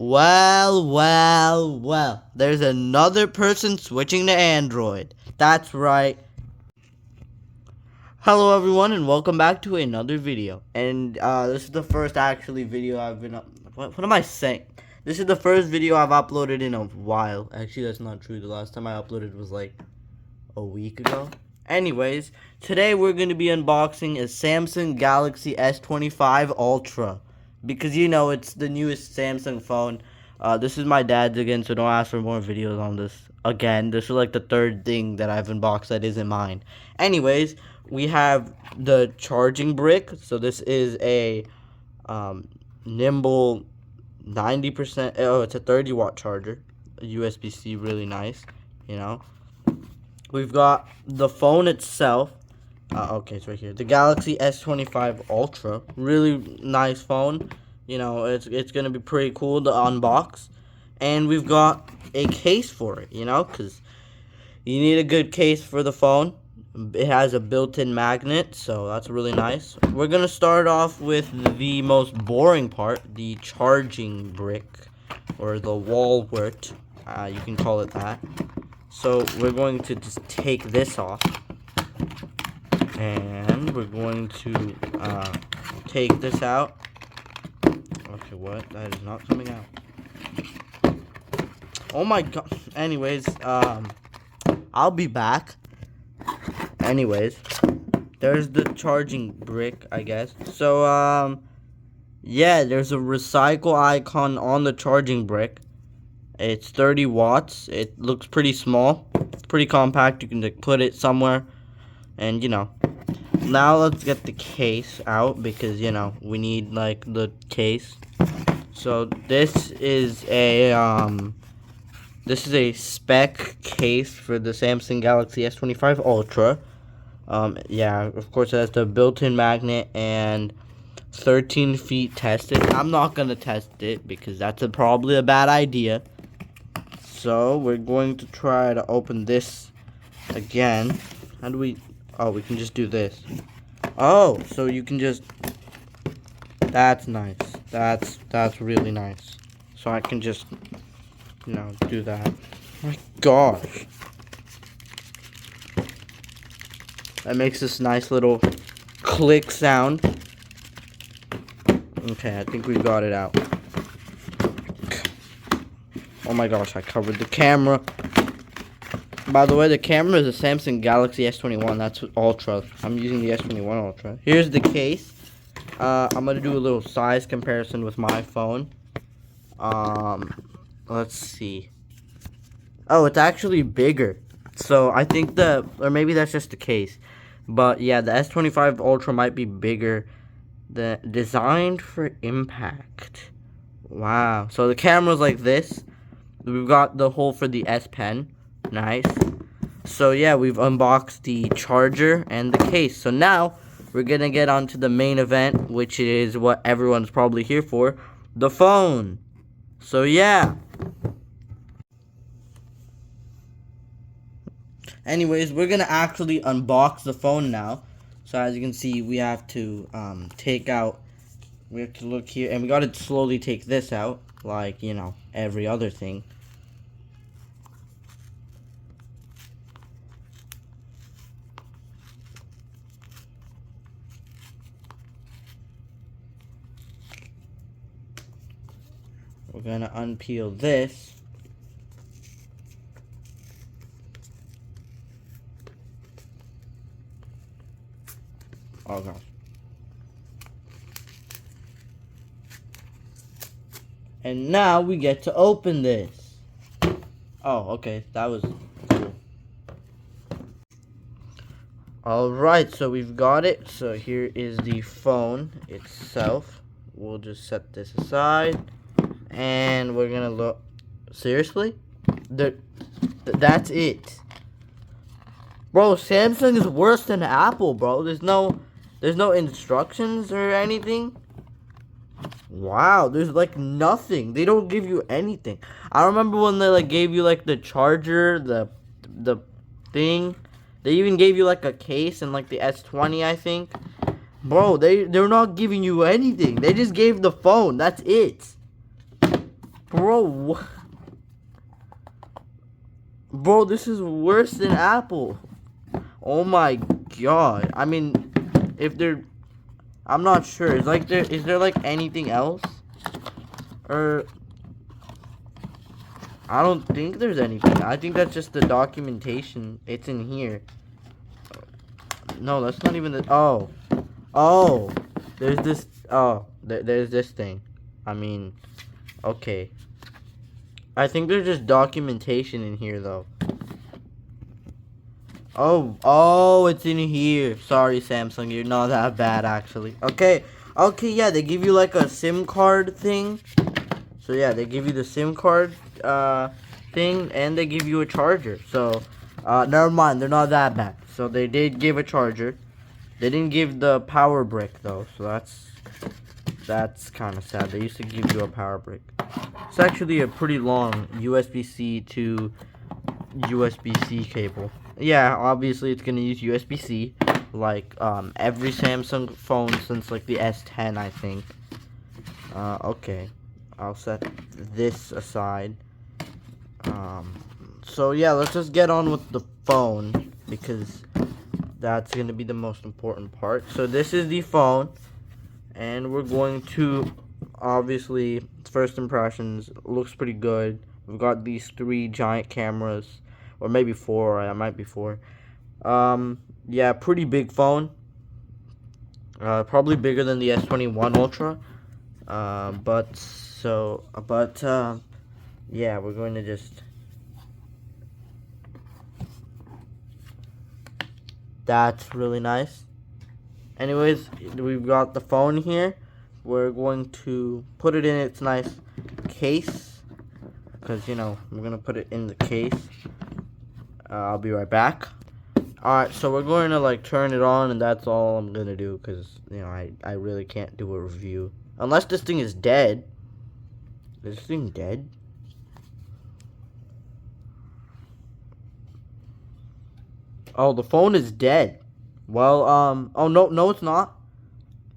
Well. There's another person switching to Android. That's right. Hello everyone and welcome back to another video. And this is the first video I've been up. What am I saying? This is the first video I've uploaded in a while. Actually, that's not true. The last time I uploaded was like a week ago. Anyways, today we're going to be unboxing a Samsung Galaxy S25 Ultra. Because you know, it's the newest Samsung phone. This is my dad's again, so don't ask for more videos on this. Again, this is like the third thing that I've unboxed that isn't mine. Anyways, we have the charging brick. So this is a nimble 90%. Oh, it's a 30-watt charger. USB-C, really nice, you know. We've got the phone itself. Okay, it's right here. The Galaxy S25 Ultra. Really nice phone. You know, it's going to be pretty cool to unbox. And we've got a case for it, you know, because you need a good case for the phone. It has a built-in magnet, so that's really nice. We're going to start off with the most boring part, the charging brick, or the wall wart. You can call it that. So we're going to just take this off, and we're going to take this out. Okay, what? That is not coming out. Oh my god. Anyways, I'll be back. Anyways, there's the charging brick, I guess. So, yeah, there's a recycle icon on the charging brick. It's 30 watts. It looks pretty small. It's pretty compact. You can like, put it somewhere. And, you know. Now let's get the case out because, you know, we need, like, the case. So, this is a spec case for the Samsung Galaxy S25 Ultra. Yeah, of course it has the built-in magnet and 13 feet tested. I'm not going to test it because that's probably a bad idea. So, we're going to try to open this again. How do we... Oh, we can just do this. Oh, so you can just... That's nice. That's really nice. So I can just, you know, do that. Oh my gosh. That makes this nice little click sound. Okay, I think we got it out. Oh my gosh, I covered the camera. By the way, the camera is a Samsung Galaxy S21. That's Ultra. I'm using the S21 Ultra. Here's the case. I'm going to do a little size comparison with my phone. Let's see. Oh, it's actually bigger. So, I think or maybe that's just the case. But, yeah, the S25 Ultra might be bigger. Designed for impact. Wow. So, the camera's like this. We've got the hole for the S Pen. Nice. So, yeah, we've unboxed the charger and the case. So, now, we're going to get on to the main event, which is what everyone's probably here for. The phone. So, yeah. Anyways, we're going to actually unbox the phone now. So, as you can see, we have to take out... We have to look here. And we got to slowly take this out. Like, you know, every other thing. We're going to unpeel this. Oh, gosh. And now we get to open this. Oh, okay. That was cool. Alright, so we've got it. So here is the phone itself. We'll just set this aside. And we're gonna look. Seriously? That's it. Bro, Samsung is worse than Apple, bro. There's no instructions or anything. Wow, there's like nothing. They don't give you anything. I remember when they like gave you like the charger, the thing. They even gave you like a case and like the S20, I think. Bro, they're not giving you anything. They just gave the phone. That's it. Bro, bro, this is worse than Apple. Oh my god. I mean, if they're, I'm not sure. Is there like anything else? Or I don't think there's anything. I think that's just the documentation. It's in here. No, that's not even the. Oh, there's this. There's this thing. I mean, okay. I think there's just documentation in here though. Oh, it's in here. Sorry, Samsung, you're not that bad actually. Okay, yeah, they give you like a SIM card thing. So yeah, they give you the SIM card thing, and they give you a charger. So never mind, they're not that bad. So they did give a charger. They didn't give the power brick though, so that's kind of sad. They used to give you a power brick. It's actually a pretty long USB-C to USB-C cable. Yeah, obviously it's gonna use USB-C, like every Samsung phone since like the S10, I think. Okay, I'll set this aside. So yeah, let's just get on with the phone because that's gonna be the most important part. So this is the phone, and we're going to, obviously, first impressions, looks pretty good. We've got these 3 giant cameras, or maybe 4. It might be 4. Yeah, pretty big phone. Probably bigger than the S21 Ultra. Yeah, we're going to just. That's really nice. Anyways, we've got the phone here. We're going to put it in its nice case, because, you know, we're going to put it in the case. I'll be right back. Alright, so we're going to, like, turn it on, and that's all I'm going to do, because, you know, I really can't do a review. Unless this thing is dead. Is this thing dead? Oh, the phone is dead. Well, oh, no, it's not.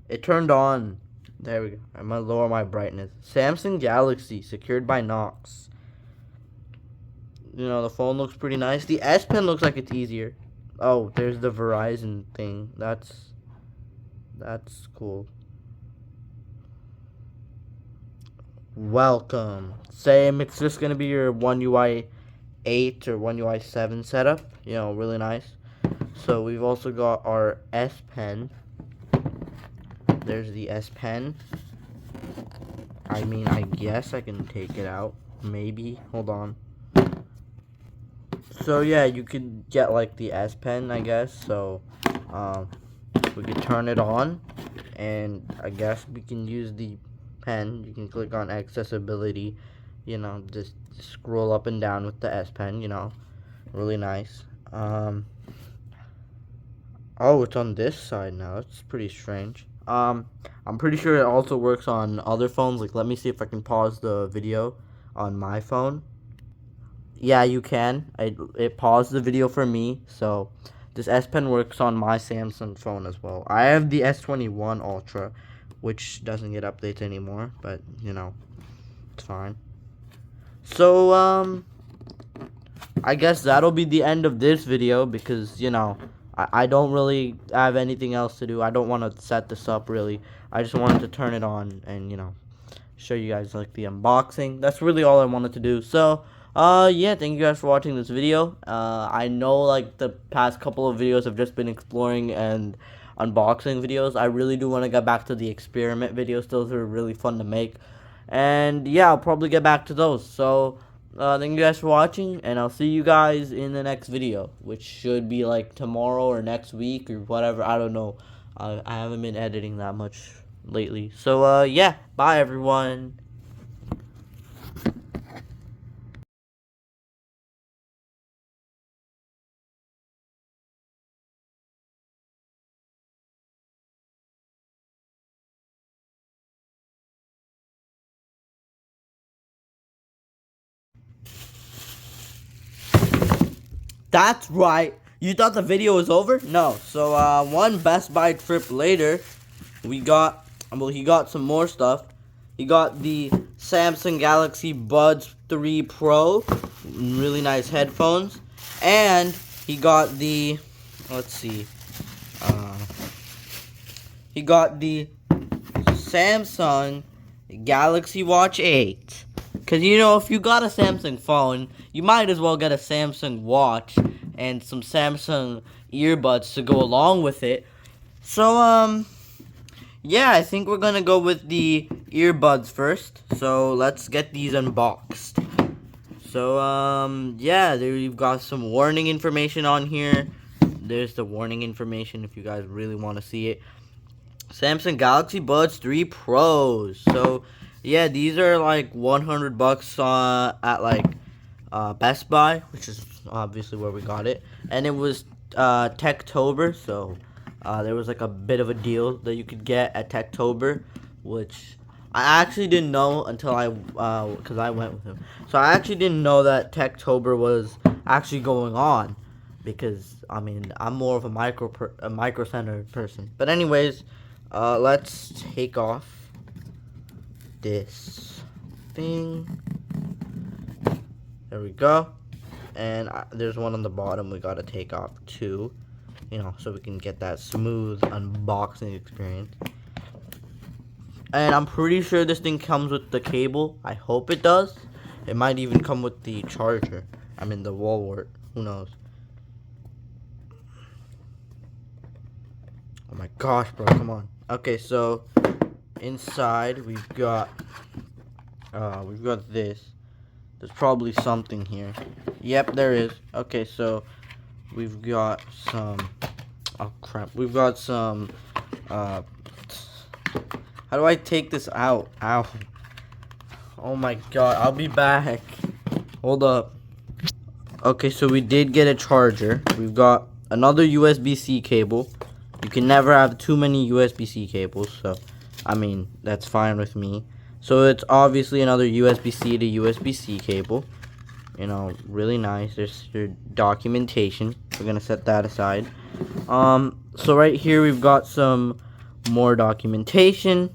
It turned on. There we go. I'm gonna lower my brightness. Samsung Galaxy, secured by Knox. You know, the phone looks pretty nice. The S Pen looks like it's easier. Oh, there's the Verizon thing. That's cool. Welcome. Same, it's just gonna be your One UI 8 or One UI 7 setup. You know, really nice. So we've also got our S Pen. There's the S Pen. I mean, I guess I can take it out. Maybe. Hold on. So yeah, you could get like the S Pen, I guess. So we could turn it on, and I guess we can use the pen. You can click on accessibility, you know, just scroll up and down with the S Pen, you know, really nice. Oh, it's on this side now. It's pretty strange. I'm pretty sure it also works on other phones. Like, let me see if I can pause the video on my phone. Yeah, you can. It paused the video for me. So this S Pen works on my Samsung phone as well. I have the S21 Ultra, which doesn't get updates anymore, but you know, it's fine. So I guess that'll be the end of this video, because, you know, I don't really have anything else to do. I don't want to set this up, really. I just wanted to turn it on and, you know, show you guys, like, the unboxing. That's really all I wanted to do. So, yeah, thank you guys for watching this video. I know, like, the past couple of videos have just been exploring and unboxing videos. I really do want to get back to the experiment videos. Those are really fun to make. And, yeah, I'll probably get back to those. So, thank you guys for watching, and I'll see you guys in the next video, which should be like tomorrow or next week or whatever. I don't know. I haven't been editing that much lately. So, yeah, bye everyone. That's right. You thought the video was over? No. So, one Best Buy trip later, he got some more stuff. He got the Samsung Galaxy Buds 3 Pro, really nice headphones, and he got the, let's see, he got the Samsung Galaxy Watch 8. Because, you know, if you got a Samsung phone, you might as well get a Samsung watch and some Samsung earbuds to go along with it. So, yeah, I think we're going to go with the earbuds first. So, let's get these unboxed. So, yeah, there you've got some warning information on here. There's the warning information if you guys really want to see it. Samsung Galaxy Buds 3 Pros. So, yeah, these are like $100 at like Best Buy, which is obviously where we got it. And it was Techtober, so there was like a bit of a deal that you could get at Techtober, which I actually didn't know until because I went with him. So I actually didn't know that Techtober was actually going on, because I mean I'm more of a micro center person. But anyways, let's take off this thing. There we go. And there's one on the bottom we gotta take off too, you know, so we can get that smooth unboxing experience. And I'm pretty sure this thing comes with the cable. I hope it does. It might even come with the charger. I mean the wall wart. Who knows? Oh my gosh, bro, come on. Okay, so inside we've got this. There's probably something here. Yep, there is. Okay, so we've got some, oh crap, we've got some, how do I take this out? Ow. Oh my god, I'll be back. Hold up. Okay, so we did get a charger. We've got another USB-C cable. You can never have too many USB-C cables, so, I mean, that's fine with me. So it's obviously another USB-C to USB-C cable. You know, really nice. There's your documentation. We're gonna set that aside. So right here we've got some more documentation,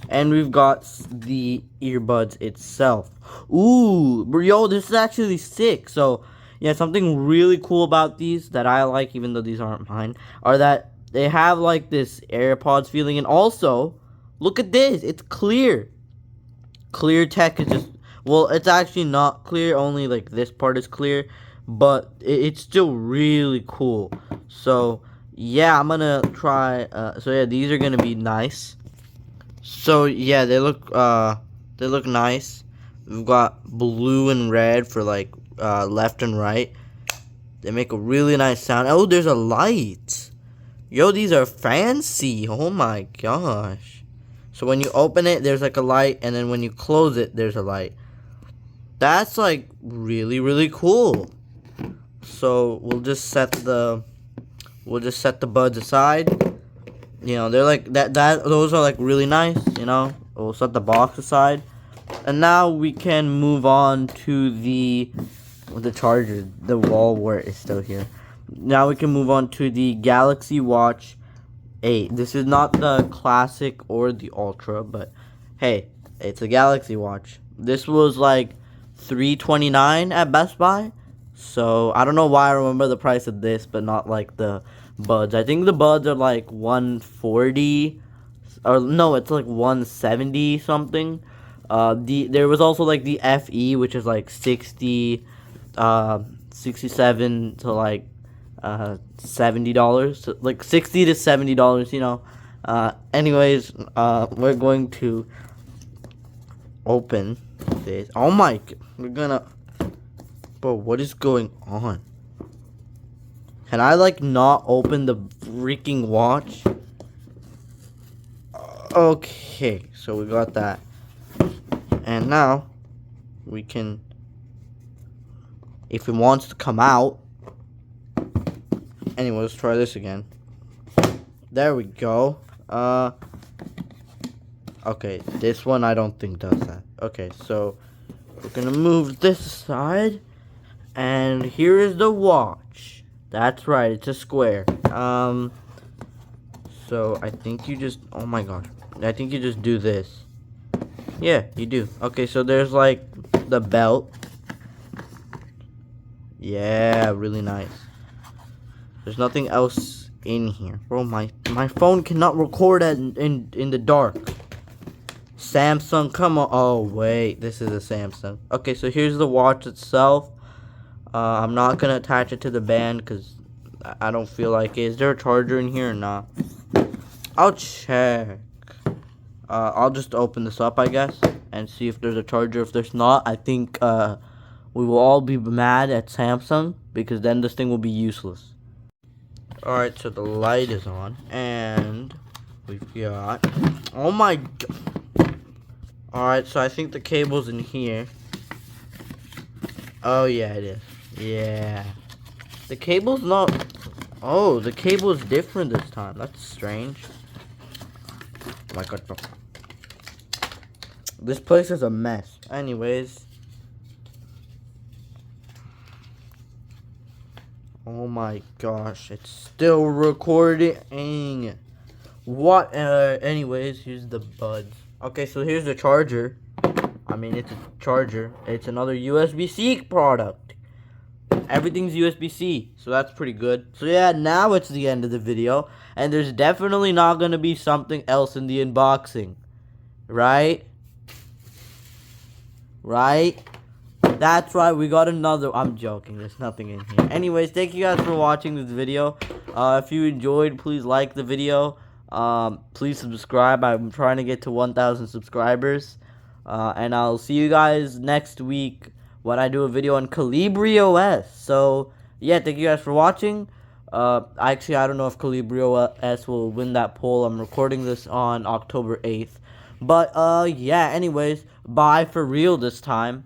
and we've got the earbuds itself. Ooh, yo, this is actually sick. So yeah, something really cool about these that I like, even though these aren't mine, are that they have like this AirPods feeling, and also look at this. It's clear. Clear tech is just, well, it's actually not clear, only like this part is clear, but it's still really cool. So yeah, I'm gonna try, so yeah, these are gonna be nice. So yeah, they look nice. We've got blue and red for like left and right. They make a really nice sound. Oh, there's a light. Yo, these are fancy. Oh my gosh. So when you open it, there's like a light, and then when you close it, there's a light. That's like really, really cool. So we'll just set the buds aside. You know, they're like those are like really nice, you know. We'll set the box aside. And now we can move on to the charger. The wall wart is still here. Now we can move on to the Galaxy Watch 8. This is not the classic or the ultra, but hey, it's a Galaxy Watch. This was like $329 at Best Buy. So I don't know why I remember the price of this, but not like the buds. I think the buds are like $140, or no, it's like $170 something. There was also like the FE, which is like 67 to like $70, so like $60 to $70, you know. Anyways, we're going to open this. Oh my, we're gonna, bro, what is going on? Can I like not open the freaking watch? Okay, so we got that, and now we can, if it wants to come out. Anyway, let's try this again. There we go. Okay, this one I don't think does that. Okay, so we're gonna move this aside, and here is the watch. That's right, it's a square. So I think you just, oh my gosh, I think you just do this. Yeah, you do. Okay, so there's like the belt. Yeah, really nice. There's nothing else in here. Bro, my phone cannot record in the dark. Samsung, come on. Oh, wait. This is a Samsung. Okay, so here's the watch itself. I'm not going to attach it to the band because I don't feel like it. Is there a charger in here or not? I'll check. I'll just open this up, I guess, and see if there's a charger. If there's not, I think we will all be mad at Samsung because then this thing will be useless. Alright, so the light is on, and we've got... Oh my god. Alright, so I think the cable's in here. Oh, yeah, it is. Yeah. The cable's not... Oh, the cable's different this time. That's strange. Oh my god. This place is a mess. Anyways. Oh my gosh, it's still recording. What? Anyways, here's the buds. Okay, so here's the charger. I mean, it's a charger. It's another USB-C product. Everything's USB-C, so that's pretty good. So yeah, now it's the end of the video, and there's definitely not gonna be something else in the unboxing, right? Right? That's right, we got another. I'm joking, there's nothing in here. Anyways, thank you guys for watching this video. If you enjoyed, please like the video. Please subscribe. I'm trying to get to 1,000 subscribers. And I'll see you guys next week when I do a video on Calibri OS. So, yeah, thank you guys for watching. Actually, I don't know if Calibri OS will win that poll. I'm recording this on October 8th. But, yeah, anyways, bye for real this time.